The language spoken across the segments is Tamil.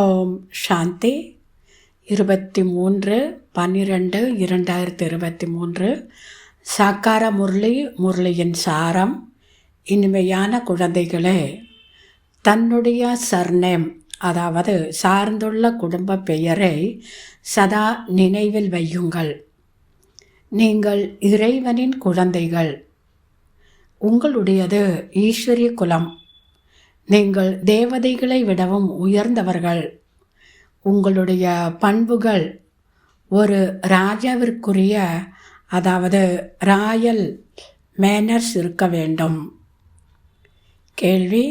ஓம் சாந்தி 23/12/2023 சாக்கார முரளியின் சாரம். இனிமையான குழந்தைகளே, தன்னுடைய சர்நேம் அதாவது சார்ந்துள்ள குடும்ப பெயரை சதா நினைவில் வையுங்கள். நீங்கள் இறைவனின் குழந்தைகள். உங்களுடையது ஈஸ்வரிய குலம். நீங்கள் தேவதைகளை விடவும் உயர்ந்தவர்கள். உங்களுடைய பண்புகள் ஒரு ராஜாவிற்குரிய அதாவது ராயல் மேனர்ஸ் இருக்க வேண்டும். கேள்வி: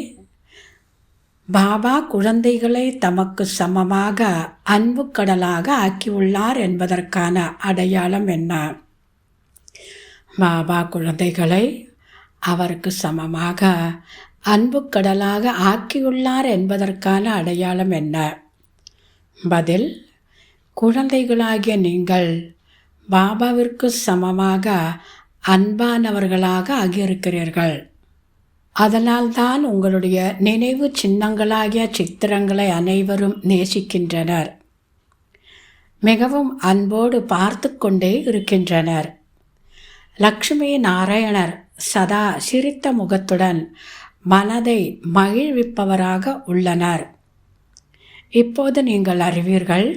பாபா குழந்தைகளை தமக்கு சமமாக அன்பு கடலாக ஆக்கியுள்ளார் என்பதற்கான அடையாளம் என்ன? பாபா குழந்தைகளை அவருக்கு சமமாக அன்பு கடலாக ஆக்கியுள்ளார் என்பதற்கான அடையாளம் என்ன? பதில்: குழந்தைகளாகிய நீங்கள் பாபாவிற்கு சமமாக அன்பானவர்களாக ஆகியிருக்கிறீர்கள். அதனால்தான் உங்களுடைய நினைவு சின்னங்களாகிய சித்திரங்களை அனைவரும் நேசிக்கின்றனர். மிகவும் அன்போடு பார்த்து கொண்டே இருக்கின்றனர். லக்ஷ்மி நாராயணர் சதா சிரித்த முகத்துடன் மனதை மகிழ்விப்பவராக உள்ளனர். இப்போது நீங்கள் அறிவீர்கள்,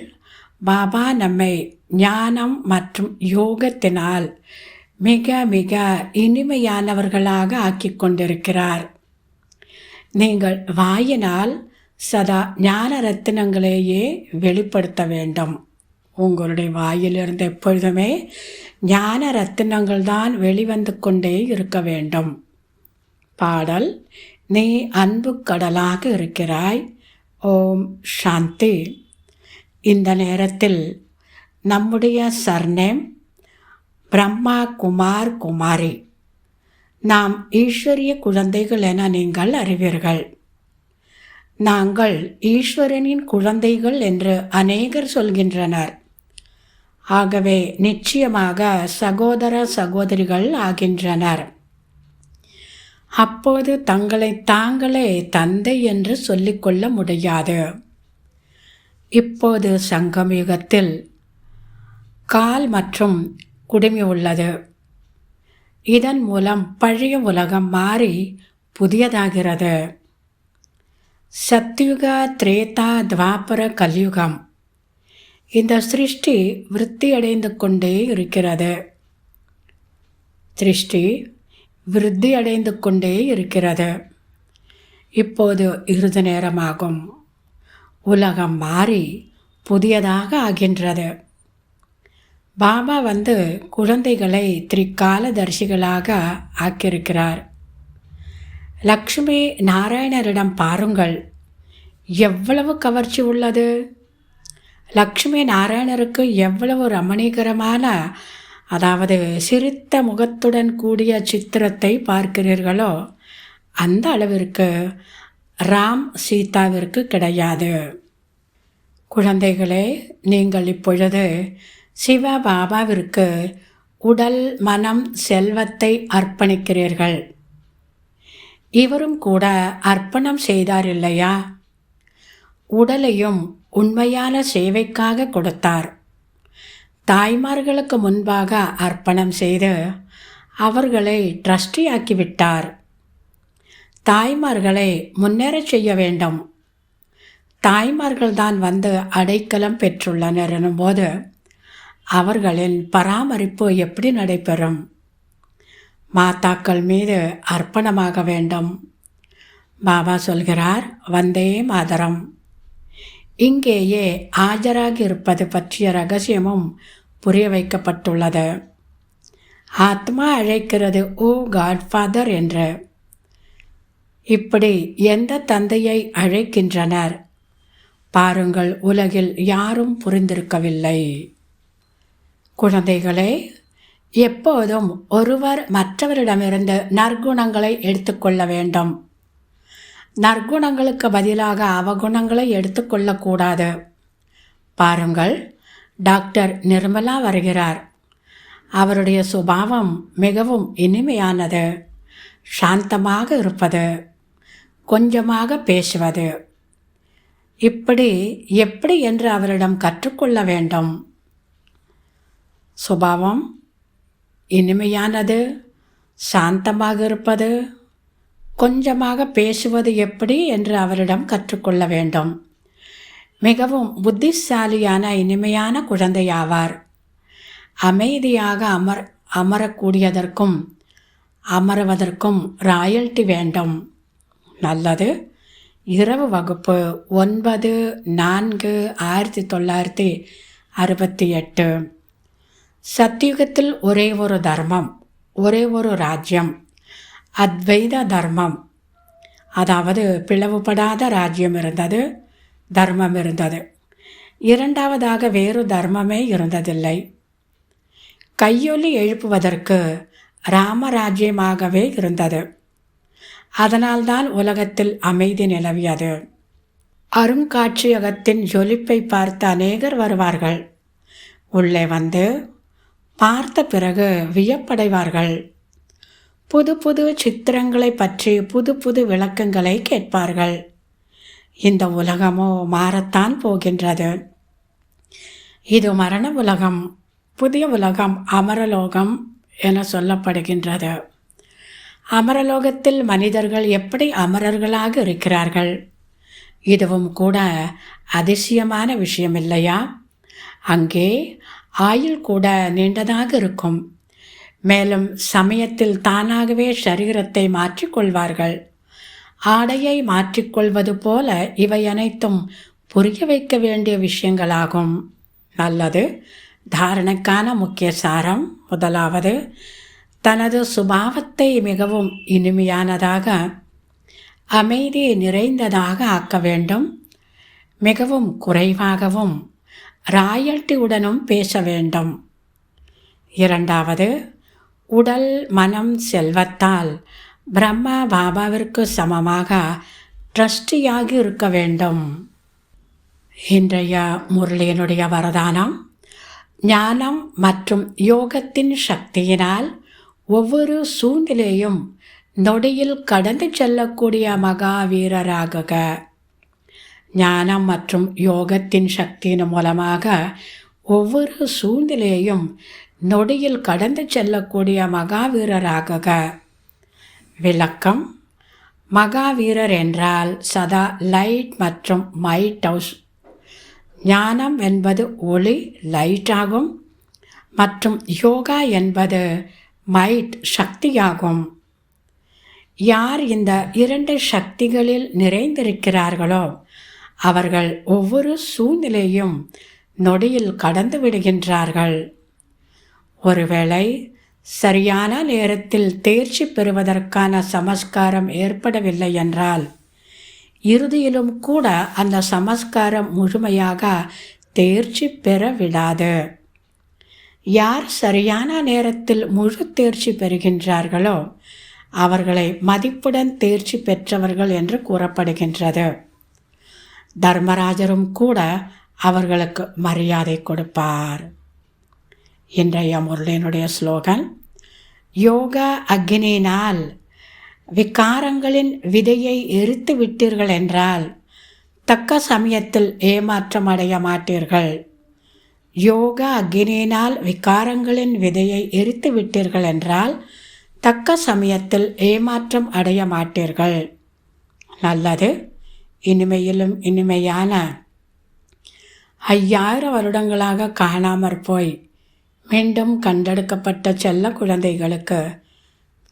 பாபா நம்மை ஞானம் மற்றும் யோகத்தினால் மிக மிக இனிமையானவர்களாக ஆக்கிக் கொண்டிருக்கிறார். நீங்கள் வாயினால் சதா ஞான ரத்தினங்களையே வெளிப்படுத்த வேண்டும். உங்களுடைய வாயிலிருந்து எப்பொழுதுமே ஞான ரத்தினங்கள் தான் வெளிவந்து கொண்டே இருக்க வேண்டும். பாடல்: நீ அன்பு கடலாக இருக்கிறாய். ஓம் சாந்தி. இந்த நேரத்தில் நம்முடைய சர்நேம் பிரம்மா குமார் குமாரி. நாம் ஈஸ்வரிய குழந்தைகள் என நீங்கள் அறிவீர்கள். நாங்கள் ஈஸ்வரனின் குழந்தைகள் என்று அநேகர் சொல்கின்றனர். ஆகவே நிச்சயமாக சகோதர சகோதரிகள் ஆகின்றனர். அப்போது தங்களை தாங்களே தந்தை என்று சொல்லிக்கொள்ள முடியாது. இப்போது சங்கமயுகத்தில் கால் மற்றும் குடுமி உள்ளது. இதன் மூலம் பழைய உலகம் மாறி புதியதாகிறது. சத்யுக, திரேதா, துவாபர, கலியுகம். இந்த சிருஷ்டி விருத்தியடைந்து கொண்டே இருக்கிறது. சிருஷ்டி விருத்தி அடைந்து கொண்டே இருக்கிறது. இப்போது இறுதி நேரமாகும். உலகம் மாறி புதியதாக ஆகின்றது. பாபா வந்து குழந்தைகளை திரிகாலதர்சிகளாக ஆக்கியிருக்கிறார். லக்ஷ்மி நாராயணரிடம் பாருங்கள், எவ்வளவு கவர்ச்சி உள்ளது. லக்ஷ்மி நாராயணருக்கு எவ்வளவு ரமணீகரமான அதாவது சிரித்த முகத்துடன் கூடிய சித்திரத்தை பார்க்கிறீர்களோ அந்த அளவிற்கு ராம் சீதாவிற்கு கிடையாது. குழந்தைகளே, நீங்கள் இப்பொழுது சிவ பாபாவிற்கு உடல், மனம், செல்வத்தை அர்ப்பணிக்கிறீர்கள். இவரும் கூட அர்ப்பணம் செய்தார் இல்லையா? உடலையும் உண்மையான சேவைக்காக கொடுத்தார். தாய்மார்களுக்கு முன்பாக அர்ப்பணம் செய்து அவர்களை ட்ரஸ்டியாக்கிவிட்டார். தாய்மார்களை முன்னேறச் செய்ய வேண்டும். தாய்மார்கள்தான் வந்து அடைக்கலம் பெற்றுள்ளனர் எனும்போது அவர்களின் பராமரிப்பு எப்படி நடைபெறும்? மாதாக்கள் மீது அர்ப்பணமாக வேண்டும். பாபா சொல்கிறார், வந்தே மாதரம். இங்கேயே ஆஜராகி இருப்பது பற்றிய ரகசியமும் புரிய வைக்கப்பட்டுள்ளது. ஆத்மா அழைக்கிறது, ஓ காட்ஃபாதர் என்று. இப்படி எந்த தந்தையை அழைக்கின்றனர்? பாருங்கள், உலகில் யாரும் புரிந்திருக்கவில்லை. குழந்தைகளே, எப்போதும் ஒருவர் மற்றவரிடமிருந்து நற்குணங்களை எடுத்துக்கொள்ள வேண்டும். நற்குணங்களுக்கு பதிலாக அவகுணங்களை எடுத்துக்கொள்ளக்கூடாது. பாருங்கள், டாக்டர் நிர்மலா வருகிறார். அவருடைய சுபாவம் மிகவும் இனிமையானது. சாந்தமாக இருப்பது, கொஞ்சமாக பேசுவது. இப்படி எப்படி என்று அவரிடம் கற்றுக்கொள்ள வேண்டும். சுபாவம் இனிமையானது, சாந்தமாக இருப்பது, கொஞ்சமாக பேசுவது எப்படி என்று அவரிடம் கற்றுக்கொள்ள வேண்டும். மிகவும் புத்திசாலியான இனிமையான குழந்தையாவார். அமைதியாக அமரக்கூடியதற்கும் அமருவதற்கும் ராயல்டி வேண்டும். நல்லது. இரவு வகுப்பு 9/4/1968. சத்தியுகத்தில் ஒரே ஒரு தர்மம், ஒரே ஒரு ராஜ்யம், அத்வைத தர்மம். அதாவது பிளவுபடாத ராஜ்யம் இருந்தது, தர்மம் இருந்தது. இரண்டாவதாக வேறு தர்மமே இருந்ததில்லை. கையொலி எழுப்புவதற்கு ராமராஜ்யமாகவே இருந்தது. அதனால்தான் உலகத்தில் அமைதி நிலவியது. அருங்காட்சியகத்தின் ஜொலிப்பை பார்த்த அநேகர் வருவார்கள். உள்ளே வந்து பார்த்த பிறகு வியப்படைவார்கள். புது புது சித்திரங்களை பற்றி புது புது விளக்கங்களை கேட்பார்கள். இந்த உலகமோ மாறத்தான் போகின்றது. இது மரண உலகம். புதிய உலகம் அமரலோகம் என சொல்லப்படுகின்றது. அமரலோகத்தில் மனிதர்கள் எப்படி அமரர்களாக இருக்கிறார்கள்? இதுவும் கூட அதிசயமான விஷயம் இல்லையா? அங்கே ஆயுள் கூட நீண்டதாக இருக்கும். மேலும் சமயத்தில் தானாகவே சரீரத்தை மாற்றிக்கொள்வார்கள். ஆடையை மாற்றிக்கொள்வது போல இவை அனைத்தும் புரிய வைக்க வேண்டிய விஷயங்களாகும். நல்லது. தாரணைக்கான முக்கிய சாரம். முதலாவது, தனது சுபாவத்தை மிகவும் இனிமையானதாக, அமைதி நிறைந்ததாக ஆக்க வேண்டும். மிகவும் குறைவாகவும் ராயல்ட்டியுடனும் பேச வேண்டும். இரண்டாவது, உடல் மனம் செல்வத்தால் பிரம்மா பாபாவிற்கு சமமாக ட்ரஸ்டியாக இருக்க வேண்டும். இன்றைய முரளியினுடைய வரதானம்: ஞானம் மற்றும் யோகத்தின் சக்தியினால் ஒவ்வொரு சூழ்நிலையும் நொடியில் கடந்து செல்லக்கூடிய மகாவீரராகுக. ஞானம் மற்றும் யோகத்தின் சக்தியின் மூலமாக ஒவ்வொரு சூழ்நிலையையும் நொடியில் கடந்து செல்லக்கூடிய மகாவீரராகுக. விளக்கம்: மகாவீரர் என்றால் சதா லைட் மற்றும் மைட் ஹவுஸ். ஞானம் என்பது ஒளி, லைட் ஆகும். மற்றும் யோகா என்பது மைட், சக்தியாகும். யார் இந்த இரண்டு சக்திகளில் நிறைந்திருக்கிறார்களோ அவர்கள் ஒவ்வொரு சூழ்நிலையும் நொடியில் கடந்து விடுகின்றார்கள். ஒருவேளை சரியான நேரத்தில் தேர்ச்சி பெறுவதற்கான சமஸ்காரம் ஏற்படவில்லை என்றால் இறுதியிலும் கூட அந்த சமஸ்காரம் முழுமையாக தேர்ச்சி பெற விடாது. யார் சரியான நேரத்தில் முழு தேர்ச்சி பெறுகின்றார்களோ அவர்களை மதிப்புடன் தேர்ச்சி பெற்றவர்கள் என்று கூறப்படுகின்றது. தர்மராஜரும் கூட அவர்களுக்கு மரியாதை கொடுப்பார். இன்றைய முரளியினுடைய ஸ்லோகன்: யோகா அக்னியினால் விகாரங்களின் விதையை எரித்து விட்டீர்கள் என்றால் தக்க சமயத்தில் ஏமாற்றம் அடைய மாட்டீர்கள். யோகா அக்னியினால் விகாரங்களின் விதையை எரித்து விட்டீர்கள் என்றால் தக்க சமயத்தில் ஏமாற்றம் அடைய மாட்டீர்கள். நல்லது. இனிமையிலும் இனிமையான 5000 வருடங்களாக காணாமற் போய் மீண்டும் கண்டெடுக்கப்பட்ட செல்ல குழந்தைகளுக்கு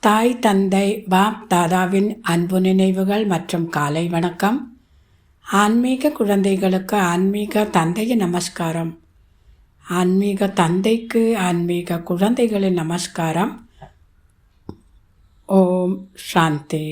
தாய் தந்தை பாப் தாதாவின் அன்பு நினைவுகள் மற்றும் காலை வணக்கம். ஆன்மீக குழந்தைகளுக்கு ஆன்மீக தந்தையின் நமஸ்காரம். ஆன்மீக தந்தைக்கு ஆன்மீக குழந்தைகளின் நமஸ்காரம். ஓம் சாந்தி.